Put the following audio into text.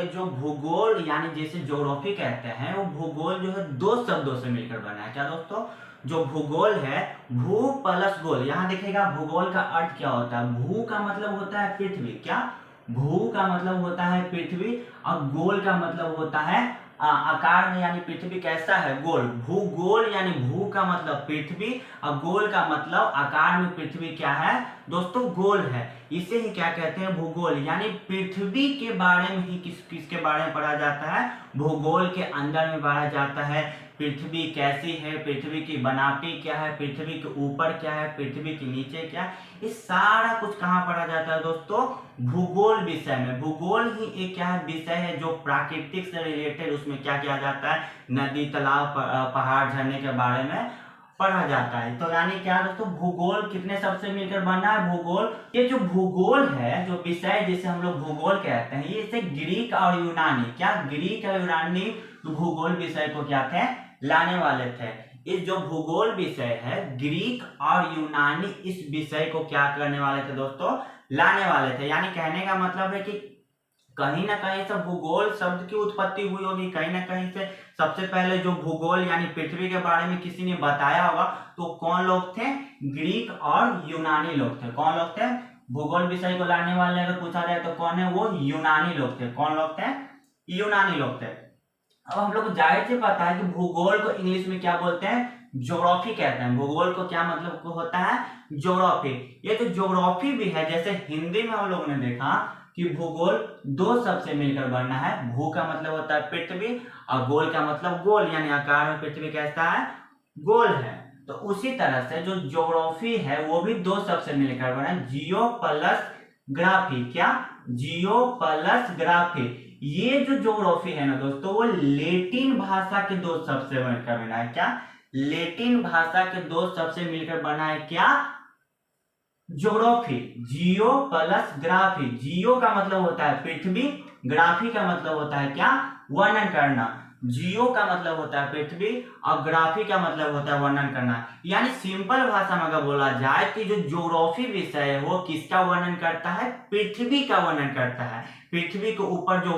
जो भूगोल यानी जैसे ज्योग्राफी कहते हैं, वो भूगोल जो है दो शब्दों से मिलकर बना है। क्या दोस्तों? जो भूगोल है, भू प्लस गोल। यहाँ देखिएगा भूगोल का अर्थ क्या होता है। भू का मतलब होता है पृथ्वी। क्या? भू का मतलब होता है पृथ्वी, और गोल का मतलब होता है आकार में, यानी पृथ्वी कैसा है, गोल। भूगोल यानी भू का मतलब पृथ्वी, और गोल का मतलब आकार में पृथ्वी क्या है दोस्तों, गोल है। इसे ही क्या कहते हैं, भूगोल। यानी पृथ्वी के बारे में ही किसके बारे में पढ़ा जाता है, भूगोल के अंदर में पढ़ा जाता है। पृथ्वी कैसी है, पृथ्वी की बनावटी क्या है, पृथ्वी के ऊपर क्या है, पृथ्वी के नीचे क्या है, ये सारा कुछ कहाँ पढ़ा जाता है दोस्तों, भूगोल विषय में। भूगोल ही एक क्या है, विषय है जो प्राकृतिक से रिलेटेड, उसमें क्या किया जाता है, नदी, तालाब, पहाड़, झरने के बारे में पढ़ा जाता है। तो यानी क्या दोस्तों, भूगोल कितने शब्द से मिलकर बना है, भूगोल। ये जो भूगोल है, जो विषय जिसे हम लोग भूगोल कहते हैं, ये इसे ग्रीक और यूनानी, क्या ग्रीक और यूनानी भूगोल विषय को क्या थे, लाने वाले थे। इस जो भूगोल विषय है, ग्रीक और यूनानी इस विषय को क्या करने वाले थे दोस्तों, लाने वाले थे। यानी कहने का मतलब है कि कहीं ना कहीं से भूगोल शब्द की उत्पत्ति हुई होगी, कहीं ना कहीं से सबसे पहले जो भूगोल यानी पृथ्वी के बारे में किसी ने बताया होगा, तो कौन लोग थे, ग्रीक और यूनानी लोग थे। कौन लोग थे, भूगोल विषय को लाने वाले अगर पूछा जाए तो कौन है वो, यूनानी लोग थे। कौन लोग थे, यूनानी लोग थे। अब हम लोग को जाहिर से पता है कि भूगोल को इंग्लिश में क्या बोलते हैं, ज्योग्राफी कहते हैं। भूगोल को क्या मतलब को होता है, ज्योग्राफी। ये तो ज्योग्राफी भी है, जैसे हिंदी में हम लोगों ने देखा कि भूगोल दो शब्द से मिलकर बनना है। भू का मतलब होता है पृथ्वी, और गोल का मतलब गोल, यानी आकार में पृथ्वी कैसा है, गोल है। तो उसी तरह से जो ज्योग्राफी है वो भी दो शब्द से मिलकर बना है, जियो प्लस ग्राफी। क्या? जियो प्लस ग्राफी। ये जो ज्योग्राफी है ना दोस्तों, वो लेटिन भाषा के दो शब्द से मिलकर बना है। क्या? लेटिन भाषा के दो शब्द से मिलकर बना है क्या, ज्योग्राफी। जियो प्लस ग्राफी। जियो का मतलब होता है पृथ्वी, ग्राफी का मतलब होता है क्या, वर्णन करना। जियो का मतलब होता है पृथ्वी, और ग्राफी का मतलब होता है वर्णन करना। यानी सिंपल भाषा में अगर बोला जाए कि जो ज्योग्राफी विषय है वो किसका वर्णन करता है, पृथ्वी का वर्णन करता है। पृथ्वी के ऊपर जो